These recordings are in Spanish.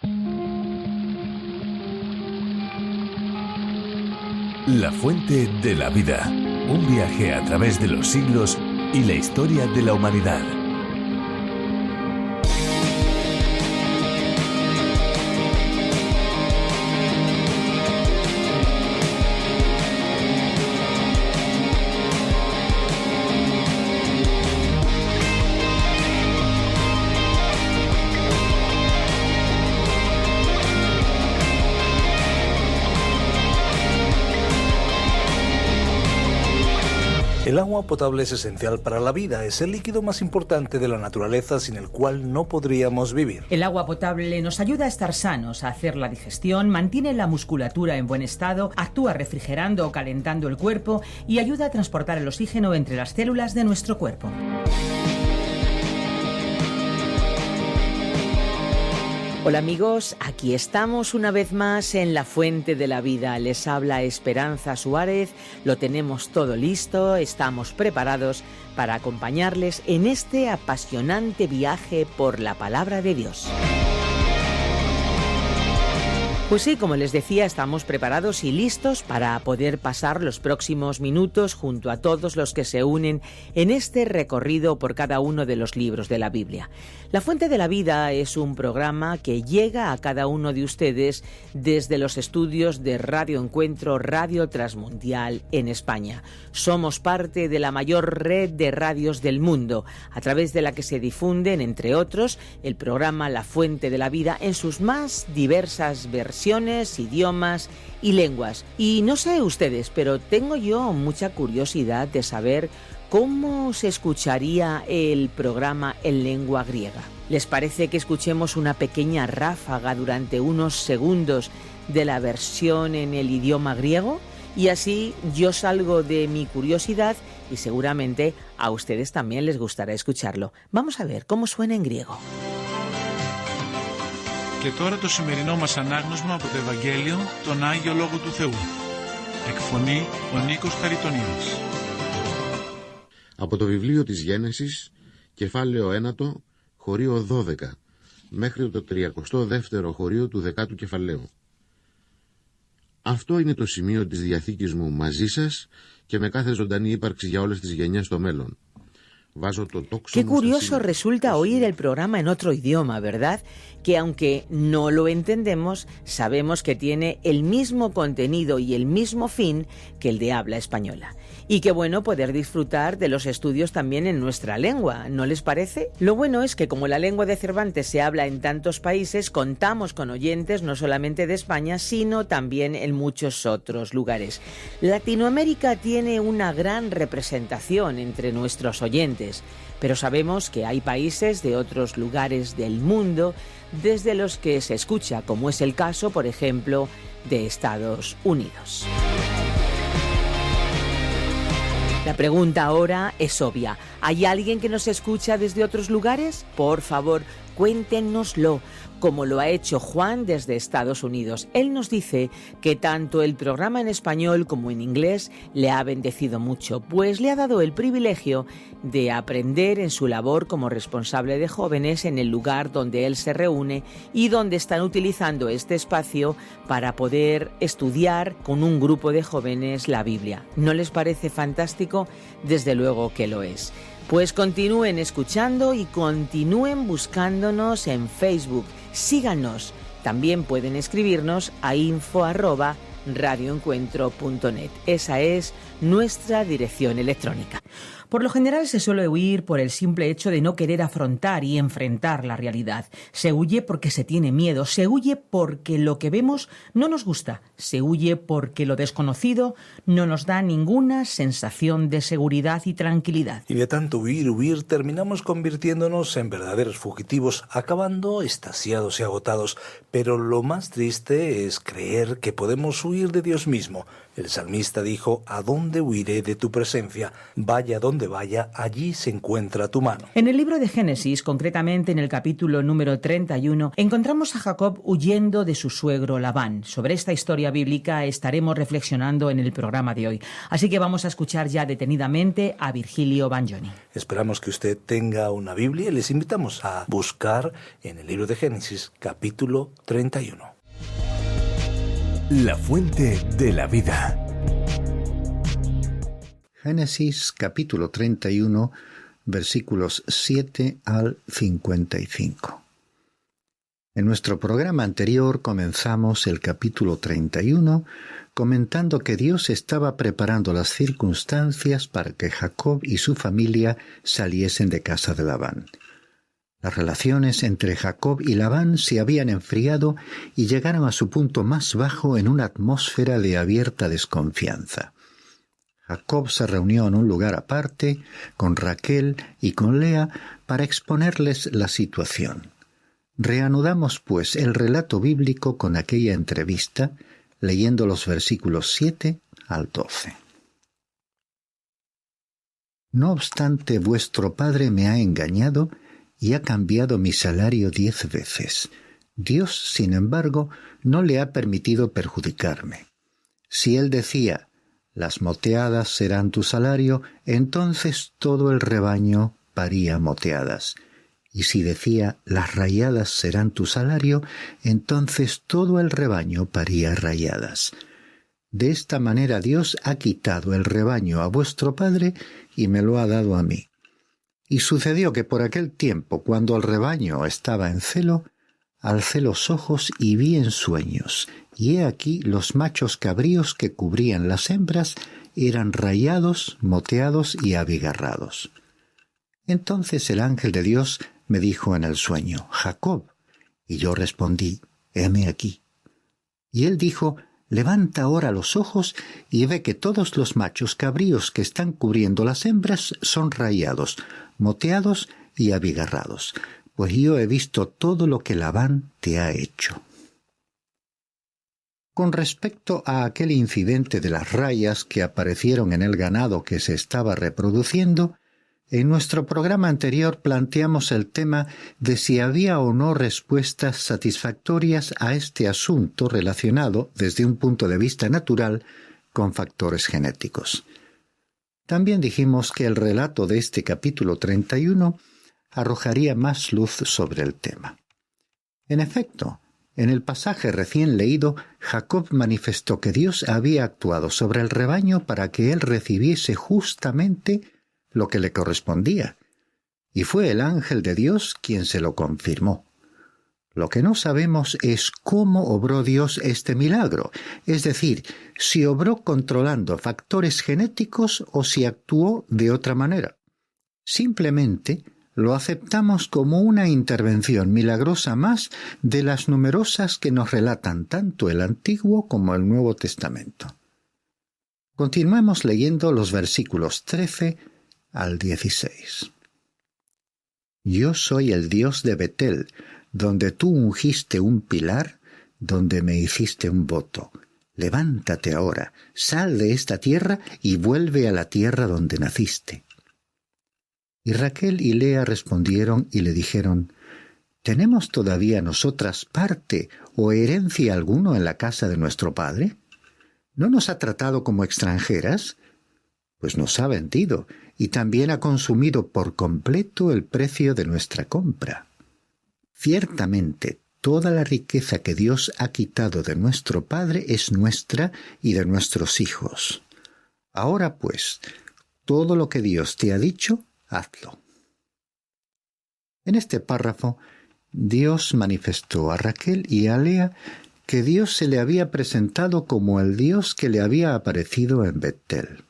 La fuente de la vida. Un viaje a través de los siglos y la historia de la humanidad. El agua potable es esencial para la vida, es el líquido más importante de la naturaleza sin el cual no podríamos vivir. El agua potable nos ayuda a estar sanos, a hacer la digestión, mantiene la musculatura en buen estado, actúa refrigerando o calentando el cuerpo y ayuda a transportar el oxígeno entre las células de nuestro cuerpo. Hola amigos, aquí estamos una vez más en La Fuente de la Vida. Les habla Esperanza Suárez, lo tenemos todo listo, estamos preparados para acompañarles en este apasionante viaje por la Palabra de Dios. Pues sí, como les decía, estamos preparados y listos para poder pasar los próximos minutos junto a todos los que se unen en este recorrido por cada uno de los libros de la Biblia. La Fuente de la Vida es un programa que llega a cada uno de ustedes desde los estudios de Radio Encuentro, Radio Transmundial en España. Somos parte de la mayor red de radios del mundo, a través de la que se difunden, entre otros, el programa La Fuente de la Vida en sus más diversas versiones, idiomas y lenguas. Y no sé ustedes, pero tengo yo mucha curiosidad de saber cómo se escucharía el programa en lengua griega. ¿Les parece que escuchemos una pequeña ráfaga durante unos segundos de la versión en el idioma griego? Y así yo salgo de mi curiosidad y seguramente a ustedes también les gustará escucharlo. Vamos a ver cómo suena en griego. Και τώρα το σημερινό μας ανάγνωσμα από το Ευαγγέλιο, τον Άγιο Λόγο του Θεού. Εκφωνεί ο Νίκος Χαριτονίδης. Από το βιβλίο της Γένεσης, κεφάλαιο 1, χωρίο 12, μέχρι το 32ο χωρίο του 10ου κεφαλαίου. Αυτό είναι το σημείο της Διαθήκης μου μαζί σας και με κάθε ζωντανή ύπαρξη για όλες τις γενιές στο μέλλον. Qué curioso resulta oír el programa en otro idioma, ¿verdad? Que aunque no lo entendemos, sabemos que tiene el mismo contenido y el mismo fin que el de habla española. Y qué bueno poder disfrutar de los estudios también en nuestra lengua, ¿no les parece? Lo bueno es que como la lengua de Cervantes se habla en tantos países, contamos con oyentes no solamente de España, sino también en muchos otros lugares. Latinoamérica tiene una gran representación entre nuestros oyentes, pero sabemos que hay países de otros lugares del mundo desde los que se escucha, como es el caso, por ejemplo, de Estados Unidos. La pregunta ahora es obvia. ¿Hay alguien que nos escucha desde otros lugares? Por favor, cuéntenoslo, como lo ha hecho Juan desde Estados Unidos. Él nos dice que tanto el programa en español como en inglés le ha bendecido mucho, pues le ha dado el privilegio de aprender en su labor como responsable de jóvenes en el lugar donde él se reúne y donde están utilizando este espacio para poder estudiar con un grupo de jóvenes la Biblia. ¿No les parece fantástico? Desde luego que lo es. Pues continúen escuchando y continúen buscándonos en Facebook. Síganos. También pueden escribirnos a info@radioencuentro.net. Esa es nuestra dirección electrónica. Por lo general se suele huir por el simple hecho de no querer afrontar y enfrentar la realidad. Se huye porque se tiene miedo, se huye porque lo que vemos no nos gusta, se huye porque lo desconocido no nos da ninguna sensación de seguridad y tranquilidad. Y de tanto huir, terminamos convirtiéndonos en verdaderos fugitivos, acabando extasiados y agotados. Pero lo más triste es creer que podemos huir de Dios mismo. El salmista dijo: ¿a dónde huiré de tu presencia? Vaya donde donde vaya, allí se encuentra tu mano. En el libro de Génesis, concretamente en el capítulo número 31, encontramos a Jacob huyendo de su suegro Labán. Sobre esta historia bíblica estaremos reflexionando en el programa de hoy. Así que vamos a escuchar ya detenidamente a Virgilio Bagnoni. Esperamos que usted tenga una Biblia y les invitamos a buscar en el libro de Génesis, capítulo 31. La fuente de la vida. Génesis capítulo 31, versículos 7 al 55. En nuestro programa anterior comenzamos el capítulo 31 comentando que Dios estaba preparando las circunstancias para que Jacob y su familia saliesen de casa de Labán. Las relaciones entre Jacob y Labán se habían enfriado y llegaron a su punto más bajo en una atmósfera de abierta desconfianza. Jacob se reunió en un lugar aparte con Raquel y con Lea para exponerles la situación. Reanudamos, pues, el relato bíblico con aquella entrevista, leyendo los versículos 7 al 12. No obstante, vuestro padre me ha engañado y ha cambiado mi salario 10 veces. Dios, sin embargo, no le ha permitido perjudicarme. Si él decía, las moteadas serán tu salario, entonces todo el rebaño paría moteadas. Y si decía, las rayadas serán tu salario, entonces todo el rebaño paría rayadas. De esta manera Dios ha quitado el rebaño a vuestro padre y me lo ha dado a mí. Y sucedió que por aquel tiempo, cuando el rebaño estaba en celo, alcé los ojos y vi en sueños, y he aquí los machos cabríos que cubrían las hembras eran rayados, moteados y abigarrados. Entonces el ángel de Dios me dijo en el sueño, Jacob, y yo respondí, heme aquí. Y él dijo, levanta ahora los ojos y ve que todos los machos cabríos que están cubriendo las hembras son rayados, moteados y abigarrados, pues yo he visto todo lo que Labán te ha hecho. Con respecto a aquel incidente de las rayas que aparecieron en el ganado que se estaba reproduciendo, en nuestro programa anterior planteamos el tema de si había o no respuestas satisfactorias a este asunto relacionado, desde un punto de vista natural, con factores genéticos. También dijimos que el relato de este capítulo 31 arrojaría más luz sobre el tema. En efecto, en el pasaje recién leído, Jacob manifestó que Dios había actuado sobre el rebaño para que él recibiese justamente lo que le correspondía, y fue el ángel de Dios quien se lo confirmó. Lo que no sabemos es cómo obró Dios este milagro, es decir, si obró controlando factores genéticos o si actuó de otra manera. Simplemente lo aceptamos como una intervención milagrosa más de las numerosas que nos relatan tanto el Antiguo como el Nuevo Testamento. Continuemos leyendo los versículos 13 al 16. Yo soy el Dios de Betel, donde tú ungiste un pilar, donde me hiciste un voto. Levántate ahora, sal de esta tierra y vuelve a la tierra donde naciste. Y Raquel y Lea respondieron y le dijeron, ¿tenemos todavía nosotras parte o herencia alguno en la casa de nuestro padre? ¿No nos ha tratado como extranjeras? Pues nos ha vendido y también ha consumido por completo el precio de nuestra compra. Ciertamente, toda la riqueza que Dios ha quitado de nuestro padre es nuestra y de nuestros hijos. Ahora pues, todo lo que Dios te ha dicho, hazlo. En este párrafo, Dios manifestó a Raquel y a Lea que Dios se le había presentado como el Dios que le había aparecido en Betel,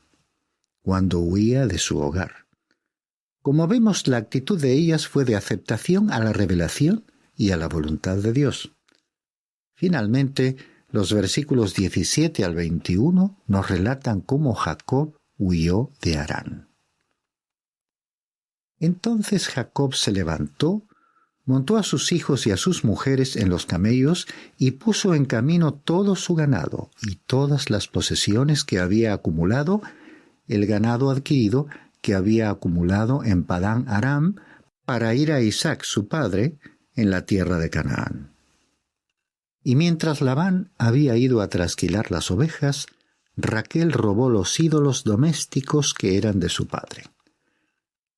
cuando huía de su hogar. Como vemos, la actitud de ellas fue de aceptación a la revelación y a la voluntad de Dios. Finalmente, los versículos 17 al 21 nos relatan cómo Jacob huyó de Harán. Entonces Jacob se levantó, montó a sus hijos y a sus mujeres en los camellos y puso en camino todo su ganado y todas las posesiones que había acumulado, el ganado adquirido que había acumulado en Padán Aram para ir a Isaac su padre en la tierra de Canaán. Y mientras Labán había ido a trasquilar las ovejas, Raquel robó los ídolos domésticos que eran de su padre.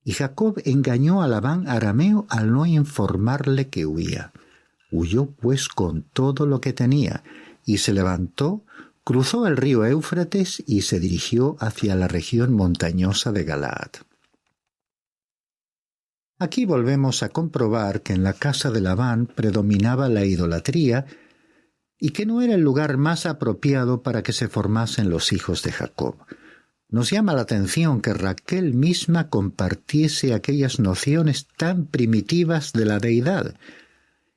Y Jacob engañó a Labán arameo al no informarle que huía. Huyó pues con todo lo que tenía, y se levantó, cruzó el río Éufrates y se dirigió hacia la región montañosa de Galaad. Aquí volvemos a comprobar que en la casa de Labán predominaba la idolatría y que no era el lugar más apropiado para que se formasen los hijos de Jacob. Nos llama la atención que Raquel misma compartiese aquellas nociones tan primitivas de la deidad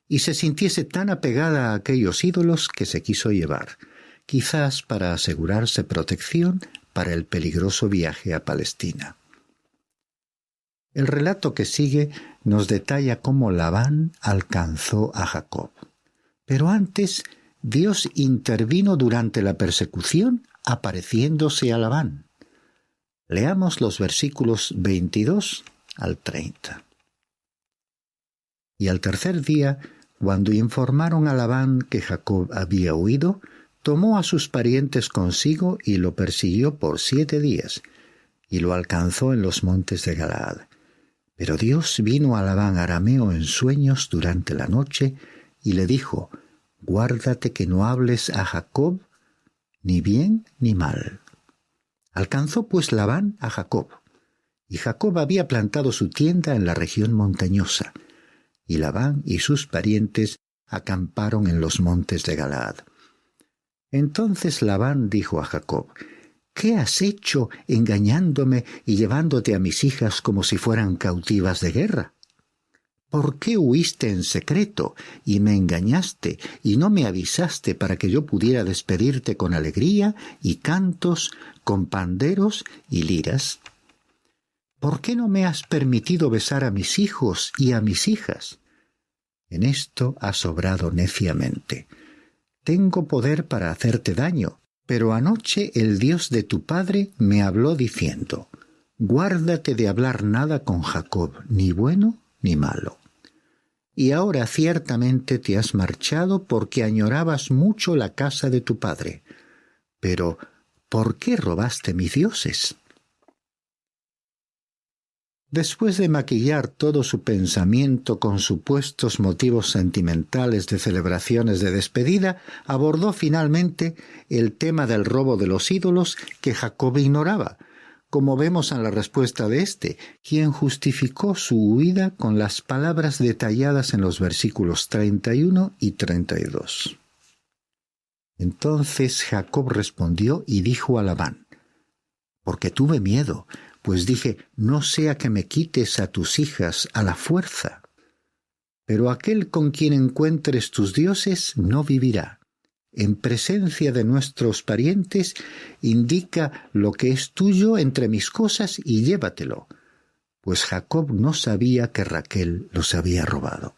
y se sintiese tan apegada a aquellos ídolos que se quiso llevar, quizás para asegurarse protección para el peligroso viaje a Palestina. El relato que sigue nos detalla cómo Labán alcanzó a Jacob. Pero antes, Dios intervino durante la persecución apareciéndose a Labán. Leamos los versículos 22 al 30. Y al tercer día, cuando informaron a Labán que Jacob había huido, tomó a sus parientes consigo y lo persiguió por 7 días, y lo alcanzó en los montes de Galaad. Pero Dios vino a Labán arameo en sueños durante la noche y le dijo: «Guárdate que no hables a Jacob ni bien ni mal». Alcanzó pues Labán a Jacob, y Jacob había plantado su tienda en la región montañosa, y Labán y sus parientes acamparon en los montes de Galaad. Entonces Labán dijo a Jacob: «¿Qué has hecho engañándome y llevándote a mis hijas como si fueran cautivas de guerra? ¿Por qué huiste en secreto y me engañaste y no me avisaste para que yo pudiera despedirte con alegría y cantos, con panderos y liras? ¿Por qué no me has permitido besar a mis hijos y a mis hijas? En esto has obrado neciamente. Tengo poder para hacerte daño, pero anoche el Dios de tu padre me habló diciendo: guárdate de hablar nada con Jacob, ni bueno ni malo. Y ahora ciertamente te has marchado porque añorabas mucho la casa de tu padre. Pero, ¿por qué robaste mis dioses?». Después de maquillar todo su pensamiento con supuestos motivos sentimentales de celebraciones de despedida, abordó finalmente el tema del robo de los ídolos que Jacob ignoraba, como vemos en la respuesta de éste, quien justificó su huida con las palabras detalladas en los versículos 31 y 32. Entonces Jacob respondió y dijo a Labán: «Porque tuve miedo, pues dije, no sea que me quites a tus hijas a la fuerza. Pero aquel con quien encuentres tus dioses no vivirá. En presencia de nuestros parientes, indica lo que es tuyo entre mis cosas y llévatelo». Pues Jacob no sabía que Raquel los había robado.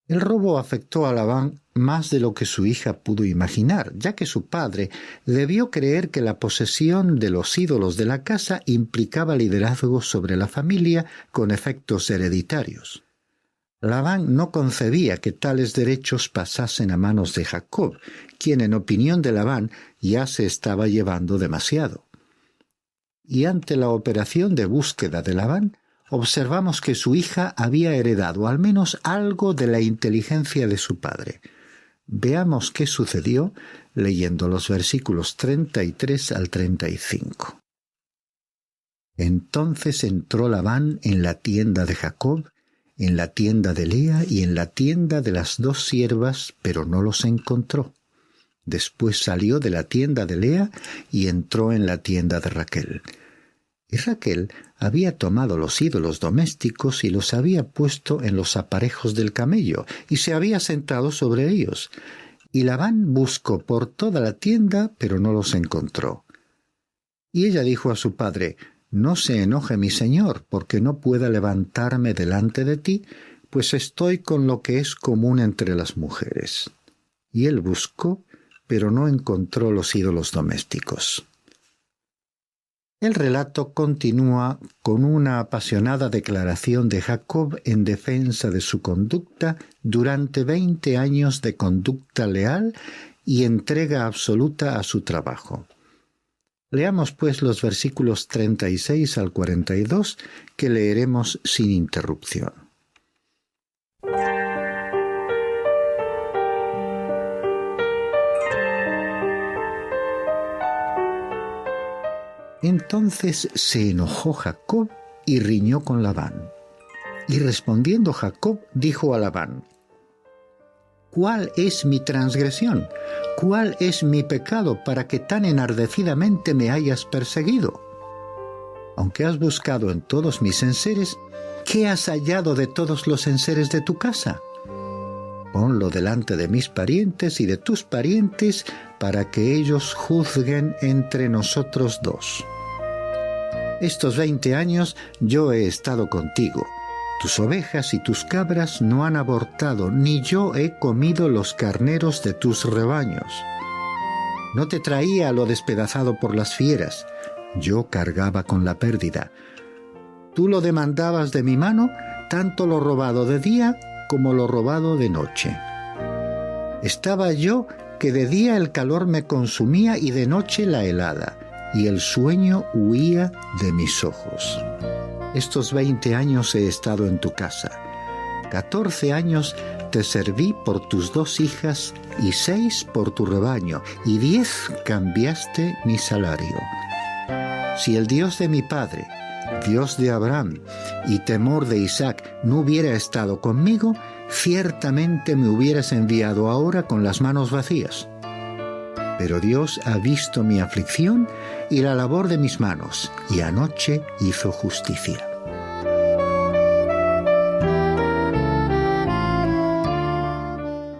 El robo afectó a Labán más de lo que su hija pudo imaginar, ya que su padre debió creer que la posesión de los ídolos de la casa implicaba liderazgo sobre la familia con efectos hereditarios. Labán no concebía que tales derechos pasasen a manos de Jacob, quien en opinión de Labán ya se estaba llevando demasiado. Y ante la operación de búsqueda de Labán, observamos que su hija había heredado al menos algo de la inteligencia de su padre. Veamos qué sucedió leyendo los versículos 33 al 35. Entonces entró Labán en la tienda de Jacob, en la tienda de Lea y en la tienda de las 2 siervas, pero no los encontró. Después salió de la tienda de Lea y entró en la tienda de Raquel. Y Raquel había tomado los ídolos domésticos y los había puesto en los aparejos del camello, y se había sentado sobre ellos. Y Labán buscó por toda la tienda, pero no los encontró. Y ella dijo a su padre: «No se enoje mi señor, porque no pueda levantarme delante de ti, pues estoy con lo que es común entre las mujeres». Y él buscó, pero no encontró los ídolos domésticos. El relato continúa con una apasionada declaración de Jacob en defensa de su conducta durante 20 años de conducta leal y entrega absoluta a su trabajo. Leamos pues los versículos 36 al 42 que leeremos sin interrupción. Entonces se enojó Jacob y riñó con Labán. Y respondiendo Jacob dijo a Labán: ¿Cuál es mi transgresión? ¿Cuál es mi pecado para que tan enardecidamente me hayas perseguido? Aunque has buscado en todos mis enseres, ¿qué has hallado de todos los enseres de tu casa? Ponlo delante de mis parientes y de tus parientes, para que ellos juzguen entre nosotros dos. Estos 20 años yo he estado contigo. Tus ovejas y tus cabras no han abortado, ni yo he comido los carneros de tus rebaños. No te traía lo despedazado por las fieras, yo cargaba con la pérdida. Tú lo demandabas de mi mano, tanto lo robado de día como lo robado de noche. Estaba yo que de día el calor me consumía y de noche la helada, y el sueño huía de mis ojos. Estos 20 años he estado en tu casa. 14 años te serví por tus 2 hijas y 6 por tu rebaño, y 10 cambiaste mi salario. Si el Dios de mi padre, Dios de Abraham y temor de Isaac no hubiera estado conmigo, ciertamente me hubieras enviado ahora con las manos vacías. Pero Dios ha visto mi aflicción y la labor de mis manos, y anoche hizo justicia.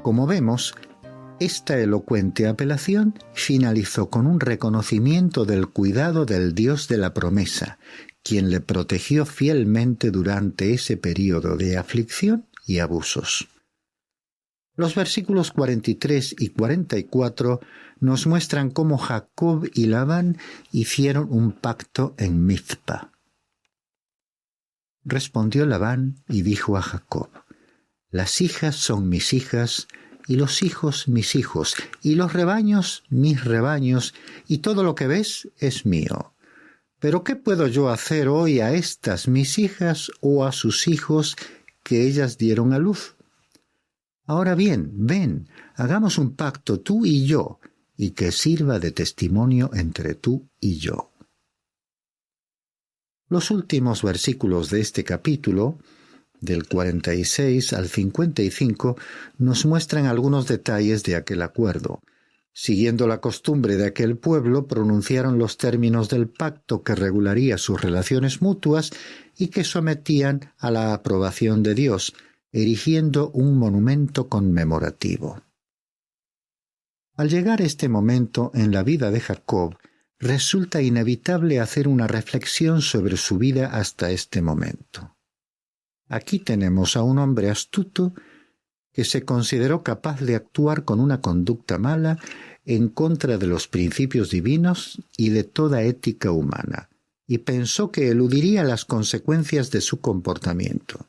Como vemos, esta elocuente apelación finalizó con un reconocimiento del cuidado del Dios de la promesa, quien le protegió fielmente durante ese período de aflicción y abusos. Los versículos 43 y 44 nos muestran cómo Jacob y Labán hicieron un pacto en Mizpa. Respondió Labán y dijo a Jacob: Las hijas son mis hijas, y los hijos mis hijos, y los rebaños mis rebaños, y todo lo que ves es mío. Pero ¿qué puedo yo hacer hoy a estas mis hijas o a sus hijos que ellas dieron a luz? Ahora bien, ven, hagamos un pacto tú y yo, y que sirva de testimonio entre tú y yo. Los últimos versículos de este capítulo, del 46 al 55, nos muestran algunos detalles de aquel acuerdo. Siguiendo la costumbre de aquel pueblo, pronunciaron los términos del pacto que regularía sus relaciones mutuas y que sometían a la aprobación de Dios, erigiendo un monumento conmemorativo. Al llegar este momento en la vida de Jacob, resulta inevitable hacer una reflexión sobre su vida hasta este momento. Aquí tenemos a un hombre astuto que se consideró capaz de actuar con una conducta mala en contra de los principios divinos y de toda ética humana, y pensó que eludiría las consecuencias de su comportamiento.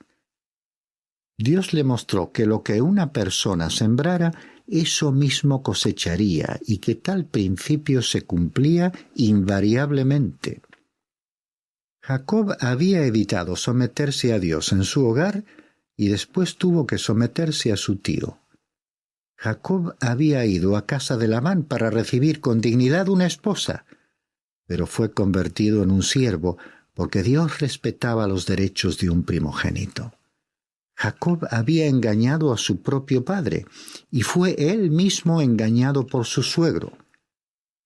Dios le mostró que lo que una persona sembrara, eso mismo cosecharía, y que tal principio se cumplía invariablemente. Jacob había evitado someterse a Dios en su hogar y después tuvo que someterse a su tío. Jacob había ido a casa de Labán para recibir con dignidad una esposa, pero fue convertido en un siervo porque Dios respetaba los derechos de un primogénito. Jacob había engañado a su propio padre y fue él mismo engañado por su suegro.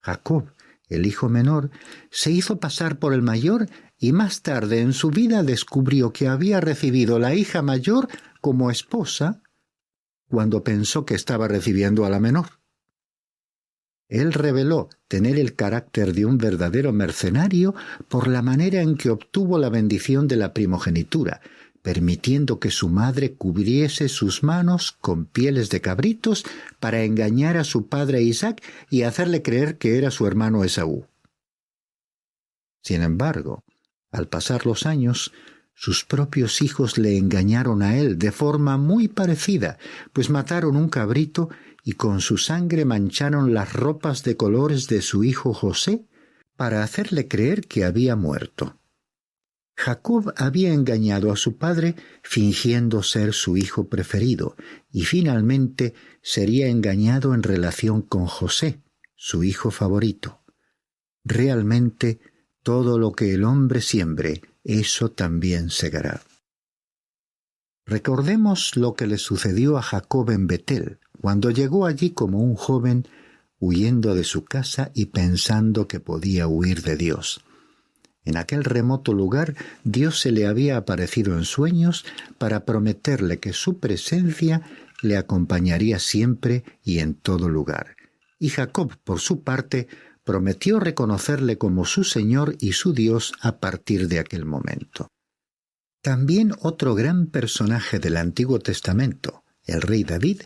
Jacob, el hijo menor, se hizo pasar por el mayor y más tarde en su vida descubrió que había recibido la hija mayor como esposa cuando pensó que estaba recibiendo a la menor. Él reveló tener el carácter de un verdadero mercenario por la manera en que obtuvo la bendición de la primogenitura, permitiendo que su madre cubriese sus manos con pieles de cabritos para engañar a su padre Isaac y hacerle creer que era su hermano Esaú. Sin embargo, al pasar los años, sus propios hijos le engañaron a él de forma muy parecida, pues mataron un cabrito y con su sangre mancharon las ropas de colores de su hijo José para hacerle creer que había muerto. Jacob había engañado a su padre fingiendo ser su hijo preferido y finalmente sería engañado en relación con José, su hijo favorito. Realmente, todo lo que el hombre siembre, eso también segará. Recordemos lo que le sucedió a Jacob en Betel, cuando llegó allí como un joven huyendo de su casa y pensando que podía huir de Dios. En aquel remoto lugar, Dios se le había aparecido en sueños para prometerle que su presencia le acompañaría siempre y en todo lugar. Y Jacob, por su parte, prometió reconocerle como su Señor y su Dios a partir de aquel momento. También otro gran personaje del Antiguo Testamento, el rey David,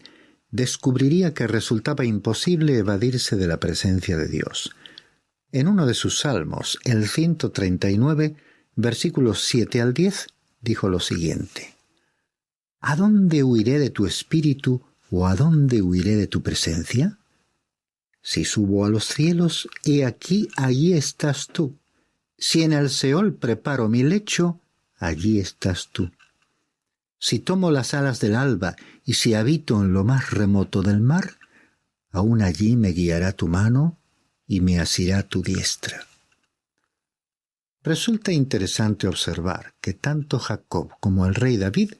descubriría que resultaba imposible evadirse de la presencia de Dios. En uno de sus salmos, el 139, versículos 7 al 10, dijo lo siguiente: ¿A dónde huiré de tu espíritu o a dónde huiré de tu presencia? Si subo a los cielos, he aquí, allí estás tú. Si en el Seol preparo mi lecho, allí estás tú. Si tomo las alas del alba y si habito en lo más remoto del mar, aún allí me guiará tu mano y me asirá tu diestra. Resulta interesante observar que tanto Jacob como el rey David,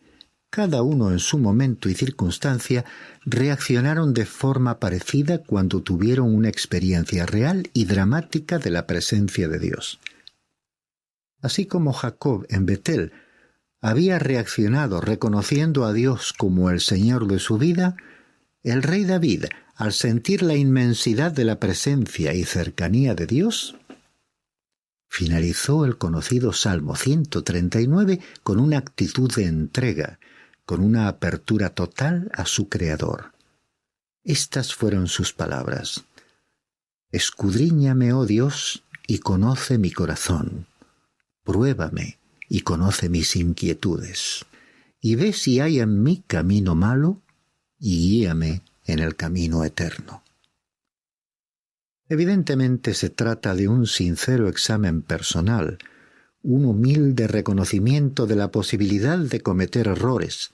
cada uno en su momento y circunstancia, reaccionaron de forma parecida cuando tuvieron una experiencia real y dramática de la presencia de Dios. Así como Jacob en Betel había reaccionado reconociendo a Dios como el Señor de su vida, el rey David, al sentir la inmensidad de la presencia y cercanía de Dios, finalizó el conocido Salmo 139 con una actitud de entrega, con una apertura total a su Creador. Estas fueron sus palabras: Escudriñame, oh Dios, y conoce mi corazón. Pruébame y conoce mis inquietudes, y ve si hay en mí camino malo, y guíame en el camino eterno. Evidentemente se trata de un sincero examen personal, un humilde reconocimiento de la posibilidad de cometer errores,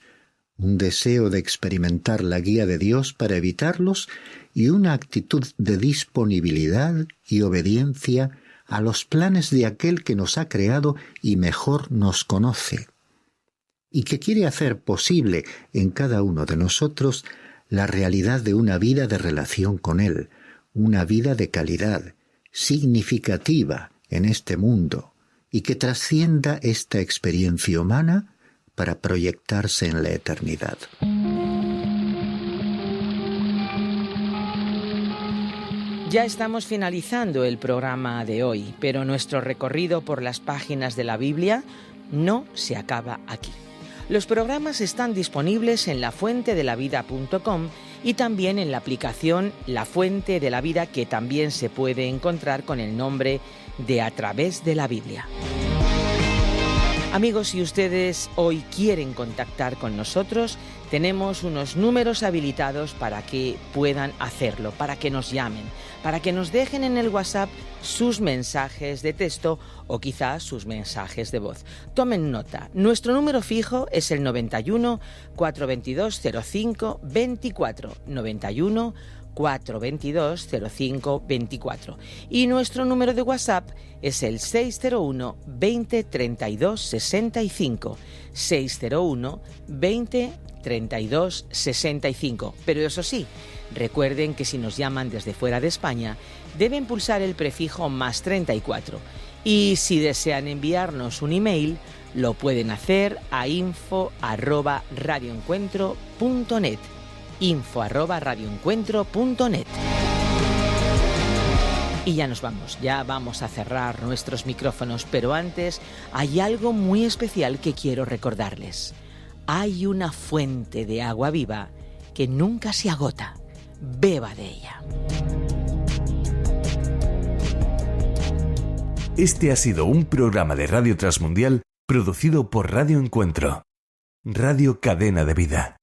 un deseo de experimentar la guía de Dios para evitarlos y una actitud de disponibilidad y obediencia a los planes de aquel que nos ha creado y mejor nos conoce, y que quiere hacer posible en cada uno de nosotros la realidad de una vida de relación con Él, una vida de calidad, significativa en este mundo, y que trascienda esta experiencia humana para proyectarse en la eternidad. Ya estamos finalizando el programa de hoy, pero nuestro recorrido por las páginas de la Biblia no se acaba aquí. Los programas están disponibles en lafuentedelavida.com y también en la aplicación La Fuente de la Vida, que también se puede encontrar con el nombre de A Través de la Biblia. Amigos, si ustedes hoy quieren contactar con nosotros, tenemos unos números habilitados para que puedan hacerlo, para que nos llamen, para que nos dejen en el WhatsApp sus mensajes de texto o quizás sus mensajes de voz. Tomen nota, nuestro número fijo es el 91 422 05 24, 91 422 05 24, y nuestro número de WhatsApp es el 601 20 32 65, 601 20 32 65. Pero eso sí, recuerden que si nos llaman desde fuera de España deben pulsar el prefijo más 34, y si desean enviarnos un email lo pueden hacer a info@radioencuentro.net, info@radioencuentro.net. Y ya nos vamos, ya vamos a cerrar nuestros micrófonos, pero antes hay algo muy especial que quiero recordarles. Hay una fuente de agua viva que nunca se agota. Beba de ella. Este ha sido un programa de Radio Transmundial producido por Radio Encuentro, Radio Cadena de Vida.